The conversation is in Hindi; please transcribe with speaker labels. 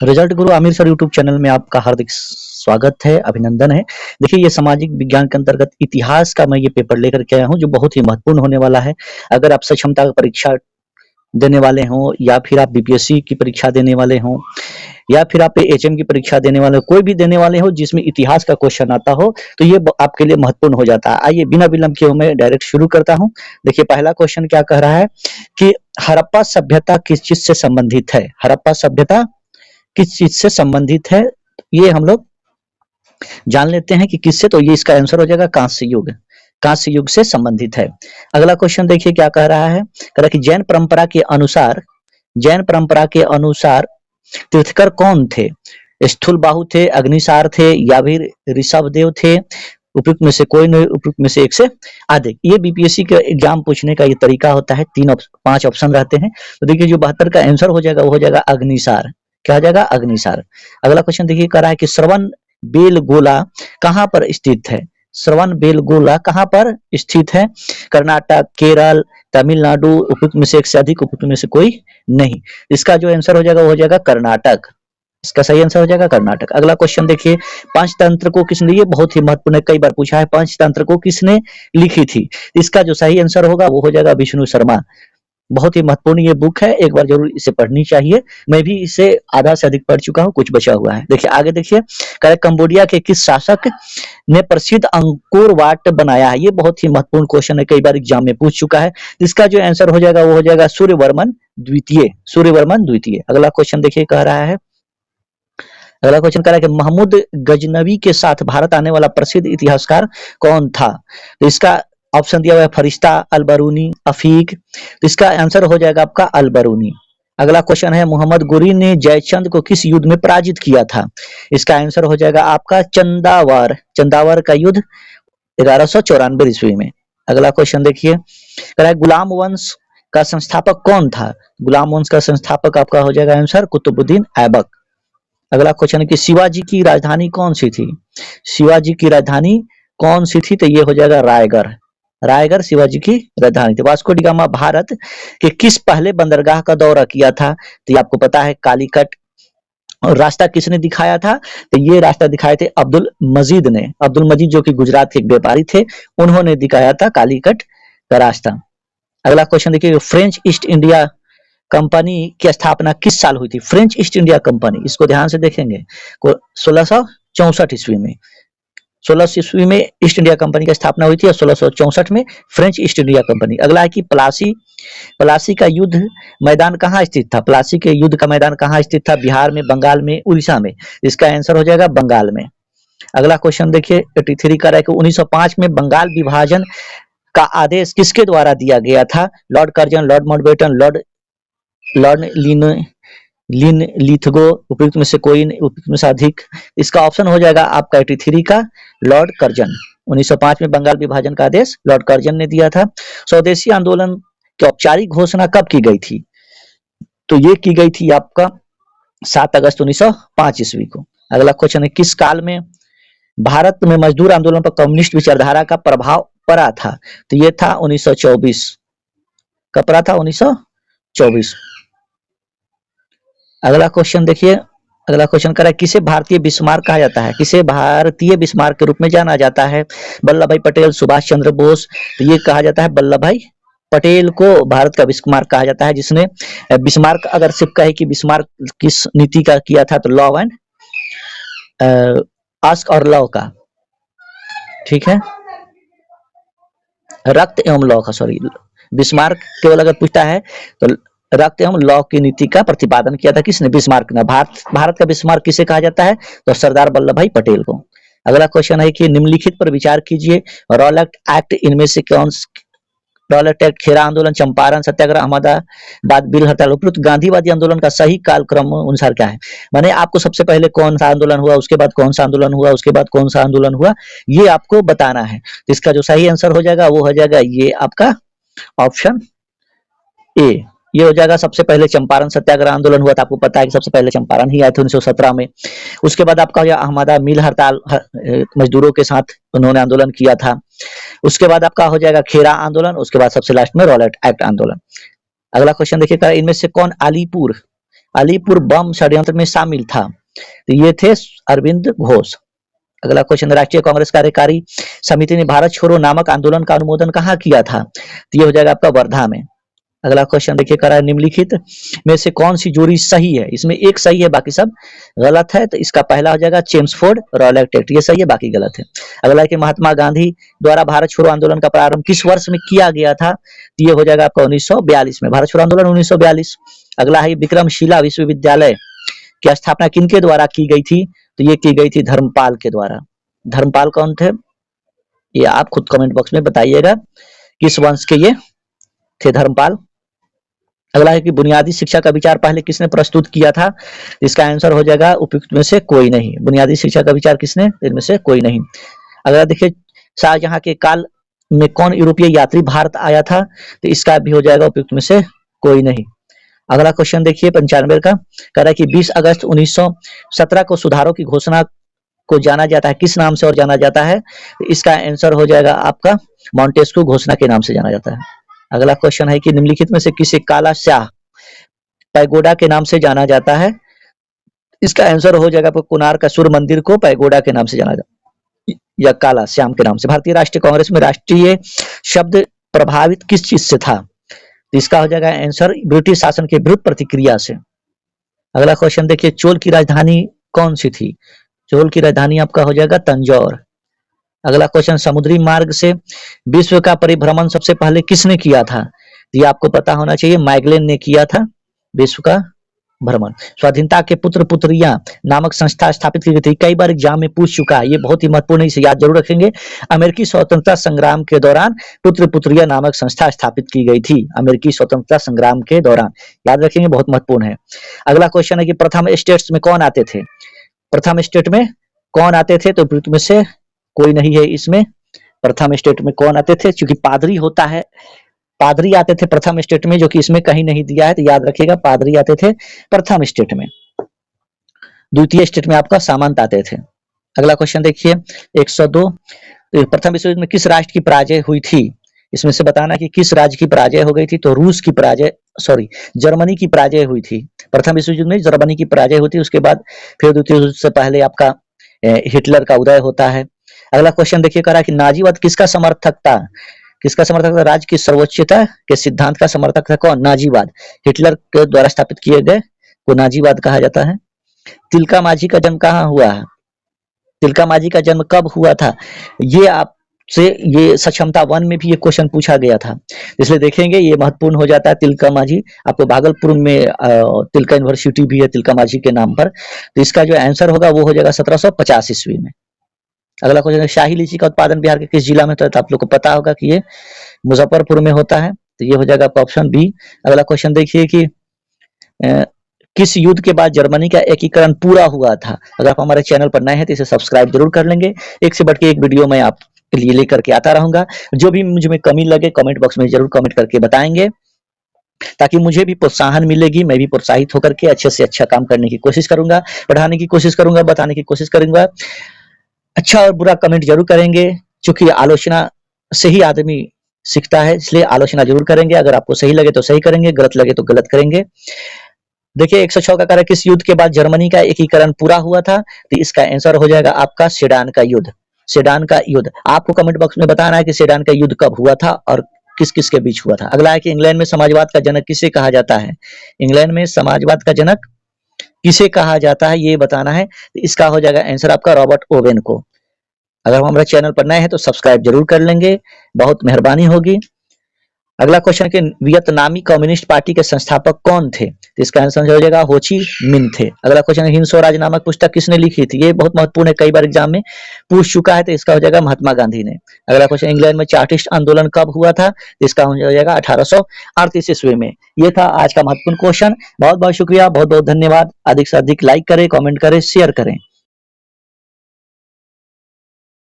Speaker 1: रिजल्ट गुरु आमिर सर यूट्यूब चैनल में आपका हार्दिक स्वागत है, अभिनंदन है। देखिए, ये सामाजिक विज्ञान के अंतर्गत इतिहास का मैं ये पेपर लेकर के आया हूँ, जो बहुत ही महत्वपूर्ण होने वाला है। अगर आप सक्षमता का परीक्षा देने वाले हों, या फिर आप बीपीएससी की परीक्षा देने वाले हों, या फिर आप एचएम की परीक्षा देने वाले हो, कोई भी देने वाले हो जिसमें इतिहास का क्वेश्चन आता हो, तो ये आपके लिए महत्वपूर्ण हो जाता है। आइए बिना विलंब किए मैं डायरेक्ट शुरू करता हूँ। देखिए, पहला क्वेश्चन क्या कह रहा है कि हड़प्पा सभ्यता किस चीज से संबंधित है? हड़प्पा सभ्यता किस चीज से संबंधित है, ये हम लोग जान लेते हैं कि किससे। तो ये इसका आंसर हो जाएगा कांस्य युग। कांस्य युग से संबंधित है। अगला क्वेश्चन देखिए क्या कह रहा है। कह रहा है कि जैन परंपरा के अनुसार तीर्थकर कौन थे? स्थूल बाहु थे, अग्निसार थे, या फिर ऋषभ देव थे? उपयुक्त में से कोई नहीं, उपयुक्त में से एक से अधिक। ये बीपीएससी के एग्जाम पूछने का ये तरीका होता है। 5 ऑप्शन रहते हैं। तो देखिए, जो 72 का आंसर हो जाएगा वो हो जाएगा अग्निसार। क्या हो जाएगा? अग्निसार। अगला क्वेश्चन देखिए कह रहा है कि श्रवण बेलगोला कहाँ पर स्थित है? श्रवण बेलगोला कहाँ पर स्थित है? कर्नाटक, केरल, तमिलनाडु? उपयुक्त में से एक से अधिक, उपयुक्त में से कोई नहीं। इसका जो आंसर हो जाएगा वो हो जाएगा कर्नाटक। इसका सही आंसर हो जाएगा कर्नाटक। अगला क्वेश्चन देखिए, पंचतंत्र को किसने, ये बहुत ही महत्वपूर्ण है, कई बार पूछा है, पंचतंत्र को किसने लिखी थी? इसका जो सही आंसर होगा वो हो जाएगा विष्णु शर्मा। बहुत ही महत्वपूर्ण ये बुक है, एक बार जरूर इसे पढ़नी चाहिए। मैं भी इसे आधा से अधिक पढ़ चुका हूँ, कुछ बचा हुआ है। देखिए आगे देखिए, कंबोडिया के किस शासक ने प्रसिद्ध अंकोर वाट बनाया है? ये बहुत ही महत्वपूर्ण क्वेश्चन है, कई बार एग्जाम में पूछ चुका है। इसका जो आंसर हो जाएगा वो हो जाएगा सूर्यवर्मन द्वितीय। सूर्यवर्मन द्वितीय। अगला क्वेश्चन देखिए कह रहा है, अगला क्वेश्चन कह रहा है कि महमूद गजनवी के साथ भारत आने वाला प्रसिद्ध इतिहासकार कौन था? तो इसका ऑप्शन दिया हुआ है फरिश्ता, अलबरूनी, अफीक। तो इसका आंसर हो जाएगा आपका अलबरूनी। अगला क्वेश्चन है, मोहम्मद गोरी ने जयचंद को किस युद्ध में पराजित किया था? इसका आंसर हो जाएगा आपका चंदावर। चंदावर का युद्ध 1194 ईस्वी में। अगला क्वेश्चन देखिए, कह रहा है गुलाम वंश का संस्थापक कौन था? गुलाम वंश का संस्थापक आपका हो जाएगा आंसर कुतुबुद्दीन ऐबक। अगला क्वेश्चन है कि शिवाजी की राजधानी कौन सी थी? शिवाजी की राजधानी कौन सी थी? तो ये हो जाएगा रायगढ़। रायगढ़ शिवाजी की राजधानी थी। वास्को डी गामा भारत के किस पहले बंदरगाह का दौरा किया था? तो ये आपको पता है कालीकट। और रास्ता किसने दिखाया था? तो ये रास्ता दिखाए थे अब्दुल मजीद ने। अब्दुल मजीद जो कि गुजरात के एक व्यापारी थे, उन्होंने दिखाया था कालीकट का रास्ता। अगला क्वेश्चन देखिए, फ्रेंच ईस्ट इंडिया कंपनी की स्थापना किस साल हुई थी? फ्रेंच ईस्ट इंडिया कंपनी, इसको ध्यान से देखेंगे, 1664 ईस्वी में। 16 ईस्वी में ईस्ट इंडिया कंपनी की स्थापना हुई थी और 1664 में फ्रेंच ईस्ट इंडिया कंपनी। अगला है कि प्लासी, प्लासी का युद्ध मैदान कहाँ स्थित था? प्लासी के युद्ध का मैदान कहाँ स्थित था? बिहार में, बंगाल में, उड़ीसा में? इसका आंसर हो जाएगा बंगाल में। अगला क्वेश्चन देखिए 83 का है कि 1905 में बंगाल विभाजन का आदेश किसके द्वारा दिया गया था? Lord Curzon, Lord Mountbatten, Lord Linlithgow? उपयुक्त में से कोई नहीं, उपयुक्त में से अधिक। इसका ऑप्शन हो जाएगा आपका 83 का लॉर्ड कर्जन। 1905 में बंगाल विभाजन का आदेश लॉर्ड कर्जन ने दिया था। स्वदेशी आंदोलन की औपचारिक घोषणा कब की गई थी? तो ये की गई थी आपका 7 अगस्त 1905 ईस्वी को। अगला क्वेश्चन है, किस काल में भारत में मजदूर आंदोलन पर कम्युनिस्ट विचारधारा का प्रभाव पड़ा था? तो ये था 1924। कब पड़ा था? 1924। अगला क्वेश्चन देखिए, अगला क्वेश्चन कर रहा है, किसे भारतीय बिस्मार्क कहा जाता है? किसे भारतीय बिस्मार्क के रूप में जाना जाता है? वल्लभ भाई पटेल, सुभाष चंद्र बोस? तो ये कहा जाता है वल्लभ भाई पटेल को भारत का बिस्मार्क कहा जाता है, जिसने बिस्मार्क, अगर सिर्फ कहे कि बिस्मार्क किस नीति का किया था, तो लव एंड आस्क और लव का, ठीक है, रक्त एवं लौ का, सॉरी, बिस्मार्क केवल अगर पूछता है तो रक्त एवं लौ की नीति का प्रतिपादन किया था किसने? बिस्मार्क ने। भारत का बिस्मार्क किसे कहा जाता है? तो सरदार वल्लभ भाई पटेल को। अगला क्वेश्चन है कि निम्नलिखित पर विचार कीजिए, रॉलेट एक्ट इनमें से कौन? रॉलेट एक्ट, खेरा आंदोलन, चंपारण सत्याग्रह, अहमदाबाद बिल हड़ताल। उपयुक्त गांधीवादी आंदोलन का सही कालक्रम अनुसार क्या है? माने आपको सबसे पहले कौन सा आंदोलन हुआ, उसके बाद कौन सा आंदोलन हुआ, उसके बाद कौन सा आंदोलन हुआ, ये आपको बताना है। तो इसका जो सही आंसर हो जाएगा वो हो जाएगा ये आपका ऑप्शन ए। ये हो जाएगा, सबसे पहले चंपारण सत्याग्रह आंदोलन हुआ था, आपको पता है कि सबसे पहले चंपारण ही आए थे 1917 में। उसके बाद आपका अहमदाबाद मिल हड़ताल, मजदूरों के साथ उन्होंने आंदोलन किया था। उसके बाद आपका हो जाएगा खेरा आंदोलन, उसके बाद सबसे लास्ट में रॉलेट एक्ट आंदोलन। अगला क्वेश्चन देखिएगा, इनमें से कौन अलीपुर बम षड्यंत्र में शामिल था? तो ये थे अरविंद घोष। अगला क्वेश्चन, राष्ट्रीय कांग्रेस कार्यकारी समिति ने भारत छोड़ो नामक आंदोलन का अनुमोदन कहाँ किया था? तो ये हो जाएगा आपका वर्धा में। अगला क्वेश्चन देखिए, करा निम्नलिखित में से कौन सी जोड़ी सही है? इसमें एक सही है, बाकी सब गलत है। तो इसका पहला हो जाएगा चेम्सफोर्ड रॉयलेट एक्ट, ये सही है, बाकी गलत है। अगला है कि महात्मा गांधी द्वारा भारत छोड़ो आंदोलन का प्रारंभ किस वर्ष में किया गया था? तो ये हो जाएगा आपका 1942 में, भारत छोड़ो आंदोलन 1942। अगला है विक्रमशिला विश्वविद्यालय की स्थापना किनके द्वारा की गई थी? तो ये की गई थी धर्मपाल के द्वारा। धर्मपाल कौन थे? ये आप खुद कमेंट बॉक्स में बताइएगा, किस वंश के ये थे धर्मपाल। अगला है कि बुनियादी शिक्षा का विचार पहले किसने प्रस्तुत किया था? इसका आंसर हो जाएगा उपयुक्त में से कोई नहीं। बुनियादी शिक्षा का विचार किसने? इनमें से कोई नहीं। अगला देखिए, शाहजहां के काल में कौन यूरोपीय यात्री भारत आया था? तो इसका भी हो जाएगा उपयुक्त में से कोई नहीं। अगला क्वेश्चन देखिए 95 का, कह रहा है कि 20 अगस्त 1917 को सुधारों की घोषणा को जाना जाता है किस नाम से और जाना जाता है? तो इसका आंसर हो जाएगा आपका मॉन्टेस्क्यू घोषणा के नाम से जाना जाता है। अगला क्वेश्चन है कि निम्नलिखित में से किसे काला शाह पैगोडा के नाम से जाना जाता है? इसका आंसर हो जाएगा कोणार्क का सूर्य मंदिर को पैगोडा के नाम से जाना जाता है, या काला श्याम के नाम से। भारतीय राष्ट्रीय कांग्रेस में राष्ट्रीय शब्द प्रभावित किस चीज से था? तो इसका हो जाएगा आंसर ब्रिटिश शासन के विरुद्ध प्रतिक्रिया से। अगला क्वेश्चन देखिए, चोल की राजधानी कौन सी थी? चोल की राजधानी आपका हो जाएगा तंजौर। अगला क्वेश्चन, समुद्री मार्ग से विश्व का परिभ्रमण सबसे पहले किसने किया था? ये आपको पता होना चाहिए, मैगलेन ने किया था विश्व का भ्रमण। स्वाधीनता के पुत्र पुत्रियां नामक संस्था स्थापित की गई थी, कई बार एग्जाम में पूछ चुका है, ये बहुत ही महत्वपूर्ण है, इसे याद जरूर रखेंगे। अमेरिकी स्वतंत्रता संग्राम के दौरान पुत्र पुत्रियां नामक संस्था स्थापित की गई थी, अमेरिकी स्वतंत्रता संग्राम के दौरान, याद रखेंगे, बहुत महत्वपूर्ण है। अगला क्वेश्चन है कि प्रथम स्टेट्स में कौन आते थे? प्रथम स्टेट में कौन आते थे? तो में से कोई नहीं है इसमें। प्रथम स्टेट में कौन आते थे? क्योंकि पादरी होता है, पादरी आते थे प्रथम स्टेट में, जो कि इसमें कहीं नहीं दिया है, तो याद रखिएगा पादरी आते थे प्रथम स्टेट में। द्वितीय स्टेट में आपका सामंत आते थे। अगला क्वेश्चन देखिए 102, तो प्रथम विश्व युद्ध में किस राष्ट्र की पराजय हुई थी? इसमें से बताना कि किस राज्य की पराजय हो गई थी। तो रूस की पराजय, सॉरी, जर्मनी की पराजय हुई थी। प्रथम विश्व युद्ध में जर्मनी की पराजय हुई थी, उसके बाद फिर द्वितीय युद्ध से पहले आपका हिटलर का उदय होता है। अगला क्वेश्चन देखिए, कह रहा है कि नाजीवाद किसका समर्थक था? किसका समर्थक था? राज्य की सर्वोच्चता के सिद्धांत का समर्थक था कौन? नाजीवाद। हिटलर के द्वारा स्थापित किए गए को नाजीवाद कहा जाता है। तिलका मांझी का जन्म कहाँ हुआ है? तिलका मांझी का जन्म कब हुआ था? ये आपसे ये सक्षमता 1 में भी ये क्वेश्चन पूछा गया था, इसलिए देखेंगे ये महत्वपूर्ण हो जाता है। तिलका मांझी आपको भागलपुर में तिलका यूनिवर्सिटी भी है तिलका मांझी के नाम पर, तो इसका जो आंसर होगा वो हो जाएगा 1750 ईस्वी में। अगला क्वेश्चन है, शाही लीची का उत्पादन बिहार के किस जिला में होता है? तो आप लोग को पता होगा कि ये मुजफ्फरपुर में होता है, तो ये हो जाएगा आपका ऑप्शन बी। अगला क्वेश्चन देखिए कि किस युद्ध के बाद जर्मनी का एकीकरण पूरा हुआ था? अगर आप हमारे चैनल पर नए हैं तो इसे सब्सक्राइब जरूर कर लेंगे, एक से बढ़ के एक वीडियो मैं आपके लिए लेकर के आता रहूंगा। जो भी मुझे कमी लगे कमेंट बॉक्स में जरूर कमेंट करके बताएंगे, ताकि मुझे भी प्रोत्साहन मिलेगी, मैं भी प्रोत्साहित होकर के अच्छे से अच्छा काम करने की कोशिश करूंगा, पढ़ाने की कोशिश करूंगा, बताने की कोशिश करूंगा। अच्छा और बुरा कमेंट जरूर करेंगे, क्योंकि आलोचना से ही आदमी सीखता है, इसलिए आलोचना जरूर करेंगे। अगर आपको सही लगे तो सही करेंगे, गलत लगे तो गलत करेंगे। देखिए 106 का कार्य, किस युद्ध के बाद जर्मनी का एकीकरण पूरा हुआ था? तो इसका आंसर हो जाएगा आपका सेडान का युद्ध। सेडान का युद्ध आपको कमेंट बॉक्स में बताना है कि सेडान का युद्ध कब हुआ था और किस किस के बीच हुआ था। अगला है कि इंग्लैंड में समाजवाद का जनक किसे कहा जाता है? इंग्लैंड में समाजवाद का जनक किसे कहा जाता है ये बताना है। तो इसका हो जाएगा आंसर आपका रॉबर्ट ओवेन को। अगर हमारे चैनल पर नए हैं तो सब्सक्राइब जरूर कर लेंगे, बहुत मेहरबानी होगी। अगला क्वेश्चन के वियतनामी कम्युनिस्ट पार्टी के संस्थापक कौन थे? तो इसका आंसर हो जाएगा हो ची मिन थे। अगला क्वेश्चन है, हिंद स्वराज नामक पुस्तक किसने लिखी थी? ये बहुत महत्वपूर्ण है, कई बार एग्जाम में पूछ चुका है, तो इसका हो जाएगा महात्मा गांधी ने। अगला क्वेश्चन, इंग्लैंड में चार्टिस्ट आंदोलन कब हुआ था? तो इसका हो जाएगा 1838 ईस्वी में। ये था आज का महत्वपूर्ण क्वेश्चन। बहुत बहुत शुक्रिया, बहुत बहुत धन्यवाद। अधिक से अधिक लाइक करें, कमेंट करें, शेयर करें।